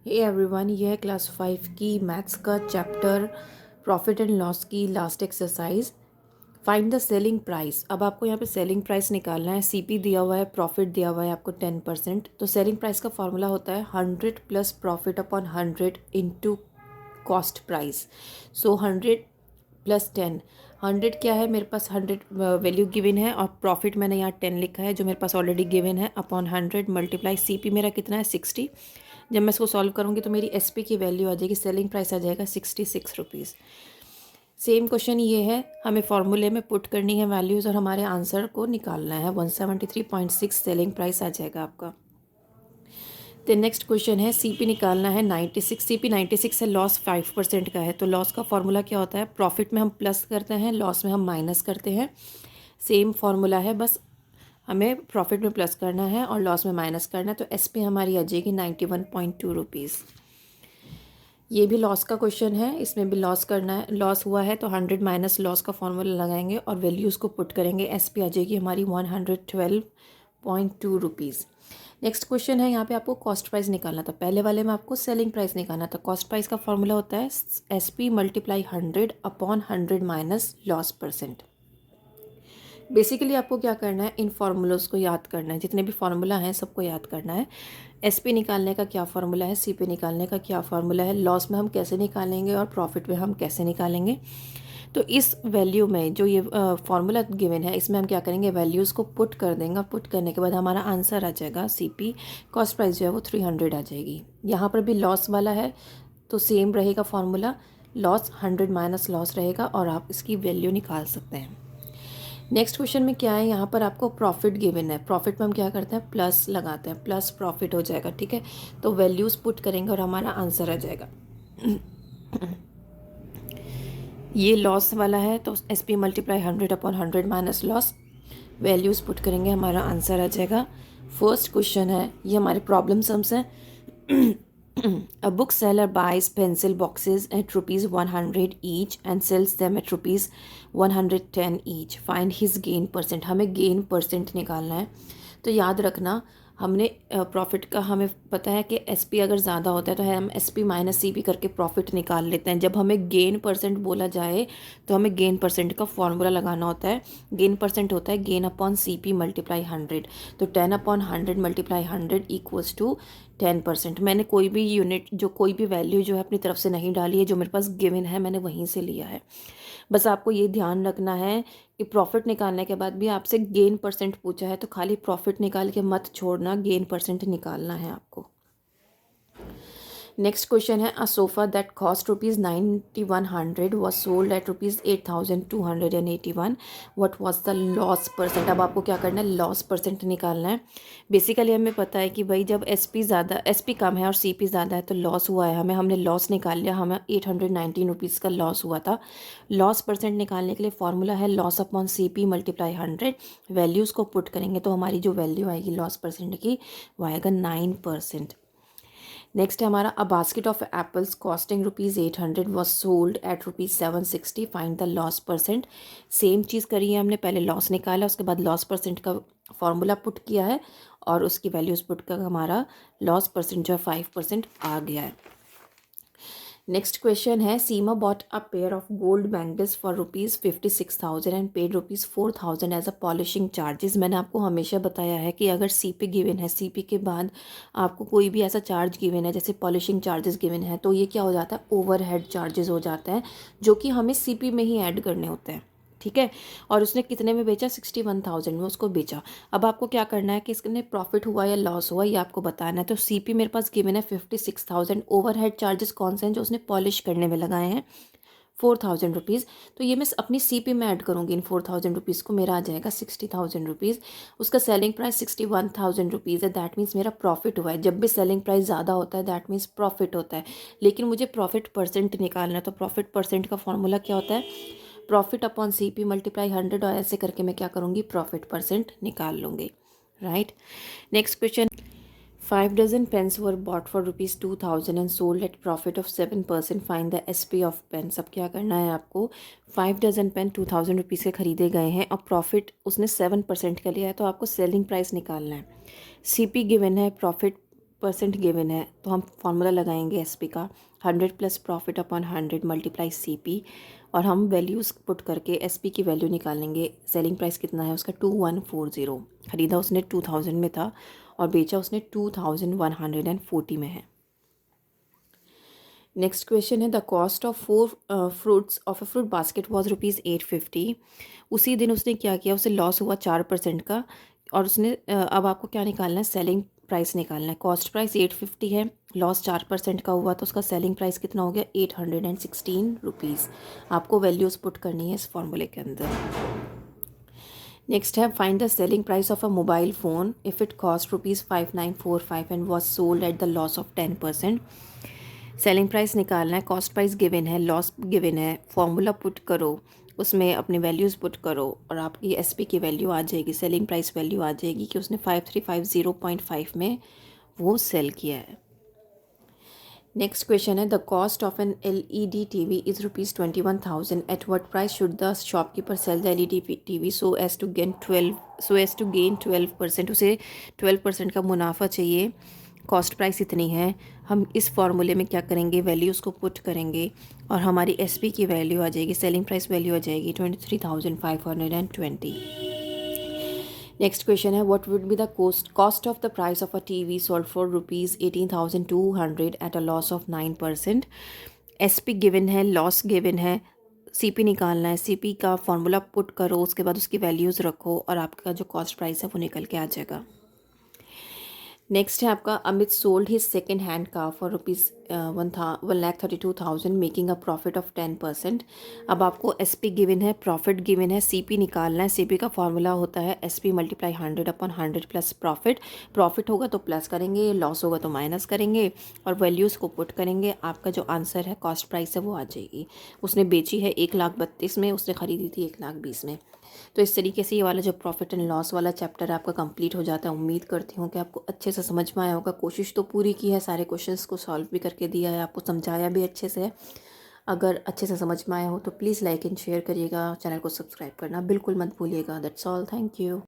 Hey everyone, ये है class 5 की मैथ्स का चैप्टर प्रॉफिट एंड लॉस की last exercise. Find the selling price. अब आपको यहाँ पे सेलिंग प्राइस निकालना है। सीपी दिया हुआ है, प्रॉफिट दिया हुआ है आपको 10%। तो सेलिंग प्राइस का फॉर्मूला होता है 100 plus profit upon 100 into cost price. So 100 plus 10। 100 क्या है, मेरे पास 100 वैल्यू गिवन है और प्रॉफिट मैंने यहाँ 10 लिखा है जो मेरे पास ऑलरेडी गिवन है, अपॉन 100 मल्टीप्लाई सीपी मेरा कितना है 60। जब मैं इसको सॉल्व करूँगी तो मेरी एसपी की वैल्यू आ जाएगी, सेलिंग प्राइस आ जाएगा 66 रुपीज़। सेम क्वेश्चन ये है, हमें फॉर्मूले में पुट करनी है वैल्यूज़ और हमारे आंसर को निकालना है। 173.6 सेलिंग प्राइस आ जाएगा आपका। तो नेक्स्ट क्वेश्चन है, सीपी निकालना है 96। सीपी 96 है, लॉस 5% का है। तो लॉस का फॉर्मूला क्या होता है, प्रॉफिट में हम प्लस करते हैं, लॉस में हम माइनस करते हैं। सेम फॉर्मूला है, बस हमें प्रॉफिट में प्लस करना है और लॉस में माइनस करना है। तो एसपी हमारी आ जाएगी 91.2 रुपीज़। ये भी लॉस का क्वेश्चन है, इसमें भी लॉस करना है। लॉस हुआ है तो 100 माइनस लॉस का फॉर्मूला लगाएंगे और वैल्यूज़ को पुट करेंगे। एसपी आ जाएगी हमारी 112.2 रुपीज़। नेक्स्ट क्वेश्चन है, यहाँ पे आपको कॉस्ट प्राइस निकालना था। पहले वाले में आपको सेलिंग प्राइस निकालना था। कॉस्ट प्राइस का फॉर्मूला होता है SP multiply 100 upon 100 minus loss percent. Basically आपको क्या करना है, इन फार्मूलोज़ को याद करना है। जितने भी फार्मूला हैं सबको याद करना है। एसपी निकालने का क्या फार्मूला है, सीपी निकालने का क्या फार्मूला है, लॉस में हम कैसे निकालेंगे और प्रॉफिट में हम कैसे निकालेंगे। तो इस वैल्यू में जो ये फार्मूला गिवन है, इसमें हम क्या करेंगे, वैल्यूज़ को पुट कर देंगे। पुट करने के बाद हमारा आंसर आ जाएगा सीपी। कॉस्ट प्राइस जो है वो 300 आ जाएगी। यहाँ पर भी लॉस वाला है तो सेम रहेगा फार्मूला, लॉस 100 माइनस लॉस रहेगा और आप इसकी वैल्यू निकाल सकते हैं। नेक्स्ट क्वेश्चन में क्या है, यहाँ पर आपको प्रॉफिट गिवन है। प्रॉफिट में हम क्या करते हैं, प्लस लगाते हैं, प्लस प्रॉफिट हो जाएगा। ठीक है, तो वैल्यूज़ पुट करेंगे और हमारा आंसर आ जाएगा। ये लॉस वाला है तो S P multiply 100 upon 100 minus loss. Values put करेंगे, हमारा आंसर आ जाएगा। फर्स्ट क्वेश्चन है, ये हमारे प्रॉब्लम सम्स हैं। A bookseller buys pencil boxes at rupees 100 each and sells them at rupees 110 each. Find his gain percent. हमें gain percent निकालना है। तो याद रखना, हमने प्रॉफिट का हमें पता है कि एसपी अगर ज़्यादा होता है तो हम एसपी माइनस सीपी करके प्रॉफिट निकाल लेते हैं। जब हमें गेन परसेंट बोला जाए तो हमें गेन परसेंट का फॉर्मूला लगाना होता है। गेन परसेंट होता है गेन अपॉन सीपी मल्टीप्लाई 100। तो 10 अपॉन 100 मल्टीप्लाई 100 इक्वल्स टू 10%। मैंने कोई भी यूनिट, जो कोई भी वैल्यू जो है अपनी तरफ से नहीं डाली है, जो मेरे पास गिवन है मैंने वहीं से लिया है। बस आपको ये ध्यान रखना है कि प्रॉफिट निकालने के बाद भी आपसे गेन परसेंट पूछा है तो खाली प्रॉफिट निकाल के मत छोड़ना, गेन परसेंट निकालना है आपको। नेक्स्ट क्वेश्चन है, a sofa that cost rupees 9100 was sold at rupees 8281। What was the loss percent. अब आपको क्या करना है, लॉस परसेंट निकालना है। बेसिकली हमें पता है कि भाई जब एसपी कम है और सीपी ज़्यादा है तो लॉस हुआ है। हमने लॉस निकाल लिया, हमें 819 रुपीज़ का लॉस हुआ था। लॉस परसेंट निकालने के लिए फॉर्मूला है loss upon CP multiply 100। Values को पुट करेंगे तो हमारी जो वैल्यू आएगी लॉस परसेंट की वो आएगा 9%। नेक्स्ट है हमारा, a basket of apples costing rupees 800 was sold at rupees 760। Find the loss percent. Same चीज़ करी है हमने, पहले लॉस निकाला उसके बाद लॉस परसेंट का फॉर्मूला पुट किया है और उसकी वैल्यूज़ पुट कर हमारा लॉस परसेंट जो है 5% आ गया है। नेक्स्ट क्वेश्चन है, Seema bought a pair of gold bangles for rupees 56,000 and paid rupees 4,000 as a polishing charges. मैंने आपको हमेशा बताया है कि अगर सीपी गिवन है, सीपी के बाद आपको कोई भी ऐसा चार्ज गिवन है जैसे पॉलिशिंग चार्जेस गिवन है, तो ये क्या हो जाता है, ओवरहेड चार्जेस हो जाता है, जो कि हमें सीपी में ही ऐड करने होते हैं। ठीक है, और उसने कितने में बेचा, 61,000 में उसको बेचा। अब आपको क्या करना है कि इसने प्रॉफिट हुआ या लॉस हुआ ये आपको बताना है। तो सीपी मेरे पास गिवन है 56,000। ओवरहेड चार्जेस कौन से हैं जो उसने पॉलिश करने में लगाए हैं, 4,000 रुपीज़। तो ये मैं अपनी सीपी में ऐड करूँगी इन 4,000 रुपीज़ को, मेरा आ जाएगा 60,000 रुपीज़। उसका सेलिंग प्राइस 61,000 रुपीज़ है, दैट मीन्स मेरा प्रॉफिट हुआ है। जब भी सेलिंग प्राइस ज़्यादा होता है दैट मीन्स प्रॉफिट होता है। लेकिन मुझे प्रॉफिट परसेंट निकालना है, तो प्रॉफिट परसेंट का फॉर्मूला क्या होता है, प्रॉफिट अपॉन सीपी मल्टीप्लाई 100, और ऐसे करके मैं क्या करूँगी, प्रॉफिट परसेंट निकाल लूँगी। Right. Next question, 5 dozen pens were bought for rupees 2,000 and sold at profit of 7%. Find the SP of pens। अब क्या करना है आपको, 5 डजन पेन 2,000 रुपीज़ के खरीदे गए हैं और प्रॉफिट उसने 7% का लिया है, तो आपको सेलिंग प्राइस निकालना है। सीपी गिवन है, प्रॉफिट 10% गिवन है तो हम फार्मूला लगाएंगे एसपी का 100 plus profit upon 100 multiply CP, और हम वैल्यूज़ पुट करके एसपी की वैल्यू निकालेंगे। सेलिंग प्राइस कितना है उसका 2140, ख़रीदा उसने 2000 में था और बेचा उसने 2140 में है। नेक्स्ट क्वेश्चन है the cost of 4 fruits of a fruit basket was ₹850। उसी दिन उसने क्या किया, उसे लॉस हुआ 4% का, और उसने अब आपको क्या निकालना है, सेलिंग प्राइस निकालना है। कॉस्ट प्राइस 850 है, लॉस 4% का हुआ तो उसका सेलिंग प्राइस कितना हो गया, ₹816। आपको वैल्यूज़ पुट करनी है इस फॉर्मूले के अंदर। नेक्स्ट है find the selling price of a mobile phone if it cost ₹5945 and was sold at the loss of 10%। Selling price निकालना है, कॉस्ट प्राइस गिवन है, लॉस गिवन है, फॉर्मूला पुट करो, उसमें अपनी वैल्यूज़ पुट करो और आपकी एसपी की वैल्यू आ जाएगी, सेलिंग प्राइस वैल्यू आ जाएगी कि उसने 5350.5 में वो सेल किया है। नेक्स्ट क्वेश्चन है the cost of an LED TV is ₹21,000 at what price should the shopkeeper sell the LED TV so as to gain 12%। उसे 12% का मुनाफा चाहिए, कॉस्ट प्राइस इतनी है। हम इस फॉर्मूले में क्या करेंगे, वैल्यूज़ को पुट करेंगे और हमारी एसपी की वैल्यू आ जाएगी, सेलिंग प्राइस वैल्यू आ जाएगी 23,520। नेक्स्ट क्वेश्चन है what would be the cost of the price of a TV sold for ₹18,200 at a loss of 9%। SP given है, लॉस गिवन है, सीपी निकालना है, सीपी का फॉर्मूला पुट करो, उसके बाद उसकी वैल्यूज़ रखो और आपका जो कॉस्ट प्राइस है वो निकल के आ जाएगा। नेक्स्ट है आपका Amit sold his second hand car for ₹1,32,000 making a profit of 10%। अब आपको एसपी गिवन है, प्रॉफिट गिवन है, सीपी निकालना है। सीपी का फॉर्मूला होता है SP multiply 100 upon 100 plus profit. Profit होगा तो प्लस करेंगे, लॉस होगा तो माइनस करेंगे और वैल्यूज़ को पुट करेंगे। आपका जो आंसर है कॉस्ट प्राइस है वो आ जाएगी। उसने बेची है 1,32,000 में, उसने ख़रीदी थी 1,20,000 में। तो इस तरीके से ये वाला जो प्रॉफिट एंड लॉस वाला चैप्टर आपका कंप्लीट हो जाता है। उम्मीद करती हूँ कि आपको अच्छे से समझ में आया होगा। कोशिश तो पूरी की है, सारे क्वेश्चंस को सॉल्व भी करके दिया है, आपको समझाया भी अच्छे से है। अगर अच्छे से समझ में आया हो तो प्लीज़ लाइक एंड शेयर करिएगा, चैनल को सब्सक्राइब करना बिल्कुल मत भूलिएगा। That's all, thank you.